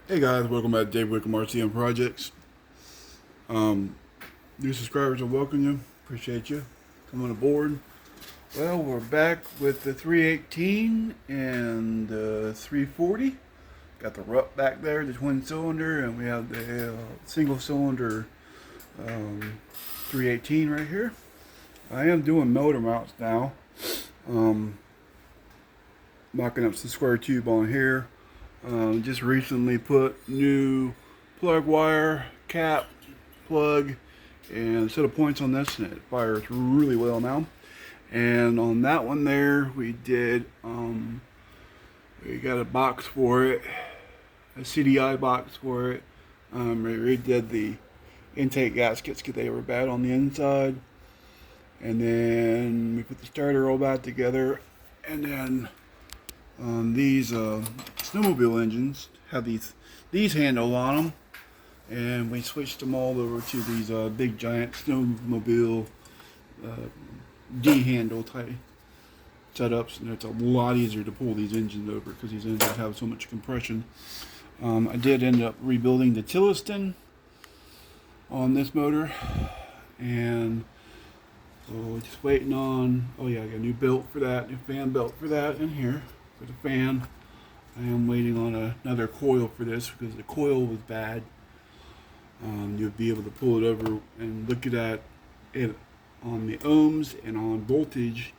Hey guys, welcome back to Dave Wickham RCM Projects. New subscribers, I welcome you. Appreciate you coming aboard. Well, we're back with the 318 and the 340. Got the RUP back there, the twin cylinder, and we have the single cylinder 318 right here. I am doing motor mounts now. Mocking up some square tube on here. Just recently put new plug wire, cap, plug, and set of points on this, and it fires really well now. And on that one there, we did, we got a box for it, a CDI box for it. We redid the intake gaskets because they were bad on the inside. And then we put the starter all back together. And then these snowmobile engines have these handles on them, and we switched them all over to these big giant snowmobile D handle type setups, and it's a lot easier to pull these engines over because these engines have so much compression. I did end up rebuilding the Tilliston on this motor, and so just waiting on, oh yeah, I got a new belt for that, new fan belt for that in here for the fan. I am waiting on another coil for this because the coil was bad. You'll be able to pull it over and look at it on the ohms and on voltage,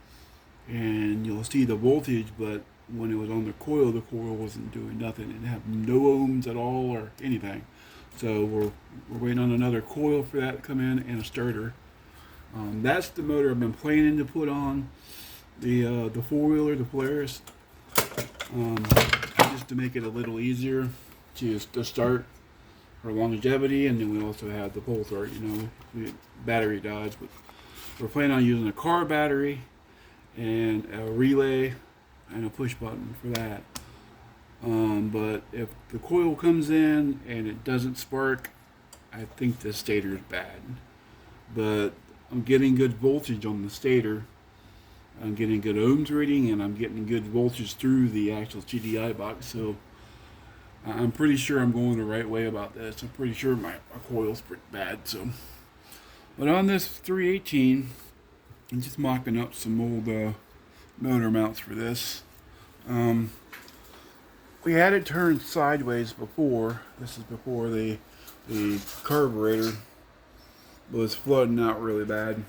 and you'll see the voltage, but when it was on the coil wasn't doing nothing. It had no ohms at all or anything. So we're waiting on another coil for that to come in and a starter. That's the motor I've been planning to put on the four-wheeler, the Polaris, just to make it a little easier to start for longevity. And then we also have the pull start, battery dies, but we're planning on using a car battery and a relay and a push button for that. But if the coil comes in and it doesn't spark, I think the stator is bad. But I'm getting good voltage on the stator. I'm getting good ohms reading, and I'm getting good voltage through the actual CDI box. So I'm pretty sure I'm going the right way about this. I'm pretty sure my coil's pretty bad. So, but on this 318, I'm just mocking up some old motor mounts for this. We had it turned sideways before. This is before the carburetor was flooding out really bad,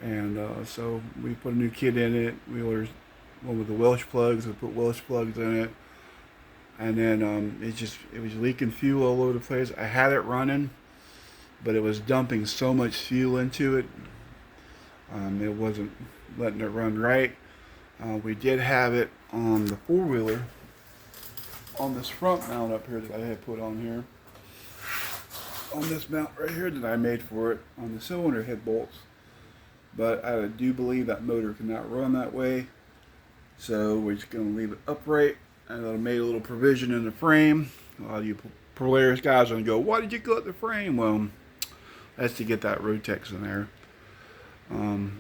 and so we put a new kit in it. We ordered one with the Welsh plugs. We put Welsh plugs in it, and then it was leaking fuel all over the place. I had it running, but it was dumping so much fuel into it. It wasn't letting it run right. We did have it on the four-wheeler on this front mount up here that I had put on here. On this mount right here that I made for it on the cylinder head bolts, but I do believe that motor cannot run that way, so we're just going to leave it upright. And I made a little provision in the frame. A lot of you Polairs guys are going to go, why did you cut the frame? Well, that's to get that Rotex in there.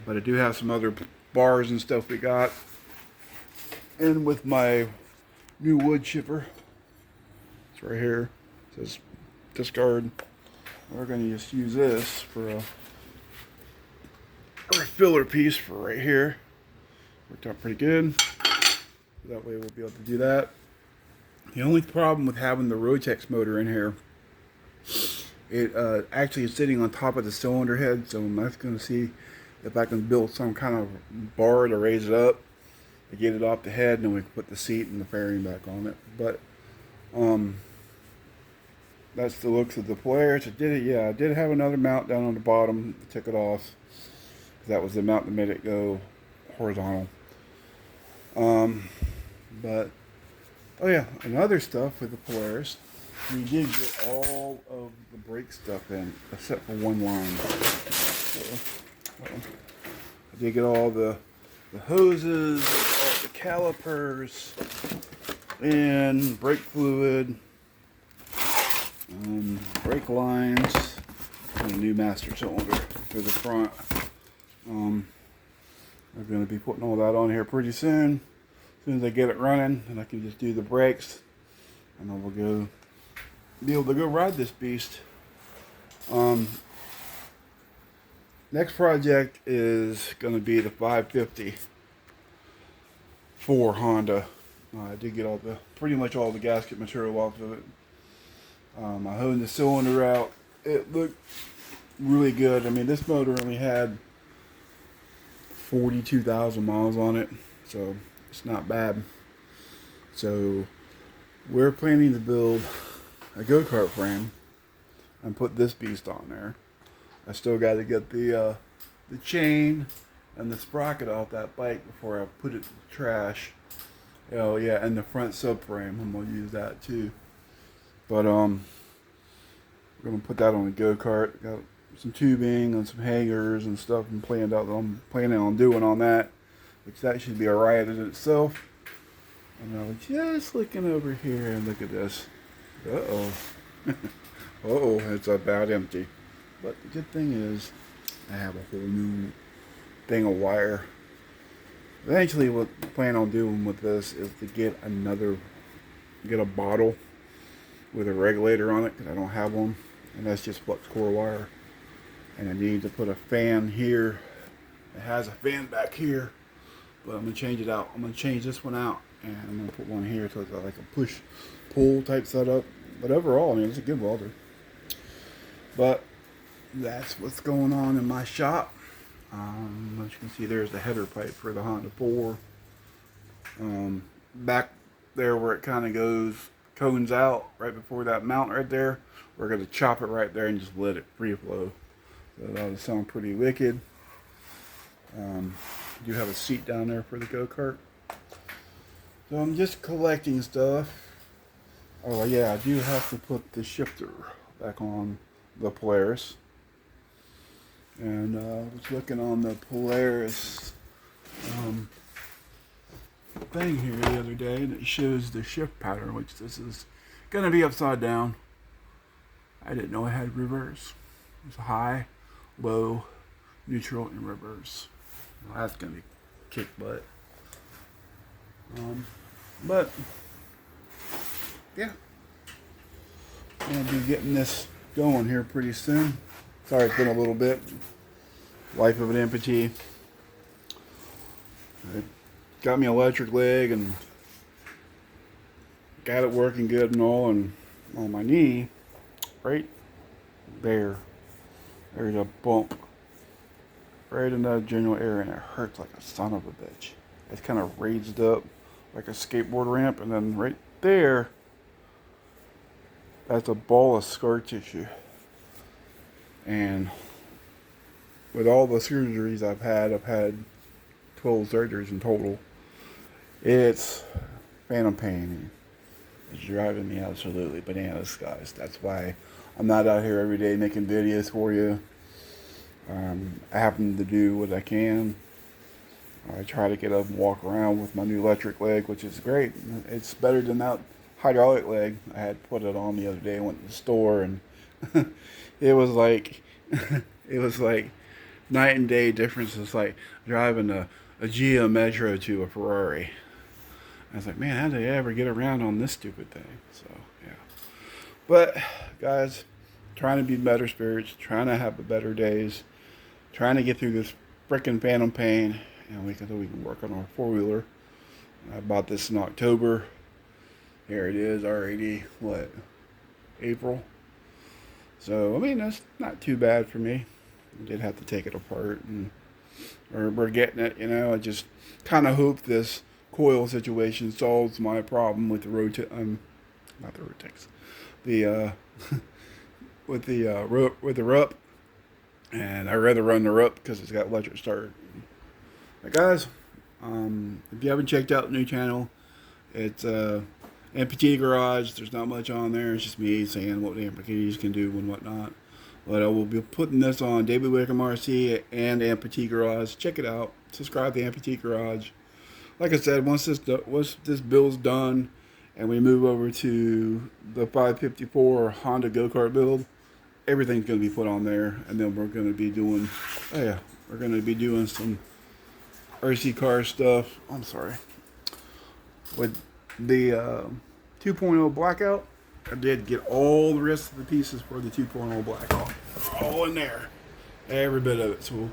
But I do have some other bars and stuff we got, and with my new wood chipper, it's right here, it says discard. We're going to just use this for a filler piece for right here. Worked out pretty good. That way we'll be able to do that. The only problem with having the Rotex motor in here, it actually is sitting on top of the cylinder head, so I'm not going to see if I can build some kind of bar to raise it up to get it off the head, and then we can put the seat and the fairing back on it. But that's the looks of the Polaris. I did have another mount down on the bottom. I took it off. That was the mount that made it go horizontal. But, oh yeah, another stuff with the Polaris. We did get all of the brake stuff in, except for one line. So, I did get all the hoses, all the calipers, and brake fluid, brake lines, and a new master cylinder for the front. I'm going to be putting all that on here pretty soon. As soon as I get it running, and I can just do the brakes, and then we'll go be able to go ride this beast. Um, Next project is going to be the 550 for Honda. I did get pretty much all the gasket material off of it. I honed the cylinder out. It looked really good. I mean, this motor only had 42,000 miles on it, so it's not bad. So we're planning to build a go-kart frame and put this beast on there. I still got to get the chain and the sprocket off that bike before I put it in the trash. Oh yeah, and the front subframe, I'm gonna use that too. But we're gonna put that on the go-kart. Got some tubing and some hangers and stuff I'm planning on doing on that, which that should be alright in itself. And I was just looking over here and look at this. Uh-oh. Uh-oh, it's about empty. But the good thing is I have a whole new thing of wire. Eventually what I plan on doing with this is to get a bottle with a regulator on it, because I don't have one, and that's just flux core wire. And I need to put a fan here. It has a fan back here, but I'm going to change it out. I'm going to change this one out, and I'm going to put one here so it's like a push-pull type setup. But overall, I mean, it's a good welder. But that's what's going on in my shop. As you can see, there's the header pipe for the Honda 4. Back there where it kind of cones out right before that mount right there, we're going to chop it right there and just let it free flow. So that'll sound pretty wicked. Do have a seat down there for the go-kart. So I'm just collecting stuff. Oh yeah, I do have to put the shifter back on the Polaris. And I was looking on the Polaris thing here the other day, and it shows the shift pattern, which this is going to be upside down. I didn't know it had reverse. It's high, low, neutral, and reverse. Well, that's going to be kick butt. But yeah, I'm going to be getting this going here pretty soon. Sorry, it's been a little bit. Life of an amputee. It got me an electric leg and got it working good and all, and on my knee, right there's a bump right in that general area, and it hurts like a son of a bitch. It's kind of raised up like a skateboard ramp, and then right there, that's a ball of scar tissue. And with all the surgeries I've had 12 surgeries in total. It's phantom pain. It's driving me absolutely bananas, guys. That's why I'm not out here every day making videos for you. I happen to do what I can. I try to get up and walk around with my new electric leg, which is great. It's better than that hydraulic leg. I had put it on the other day. I went to the store, and it was like night and day difference. It's like driving a Gia Metro to a Ferrari. I was like, man, how did I ever get around on this stupid thing? So yeah, but guys, trying to be better spirits, trying to have better days, trying to get through this freaking phantom pain, and we can work on our four-wheeler. I bought this in October. Here it is already, April. So I mean, that's not too bad for me. I did have to take it apart, and we're getting it. I just kind of hope this coil situation solves my problem with the not the Rotex, the with the RUP, and I rather run the RUP because it's got electric start. But guys, if you haven't checked out the new channel, it's Amputee Garage. There's not much on there. It's just me saying what the amputees can do and whatnot. But I will be putting this on David Wickham RC and Amputee Garage. Check it out. Subscribe to Amputee Garage. Like I said, once this build's done and we move over to the 554 Honda go-kart build, everything's going to be put on there, and then we're going to be doing some RC car stuff. I'm sorry. With the 2.0 Blackout, I did get all the rest of the pieces for the 2.0 black off. They're all in there. Every bit of it. So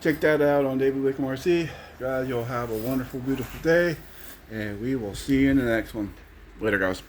check that out on David Wickham RC. Guys, you'll have a wonderful, beautiful day. And we will see you in the next one. Later, guys.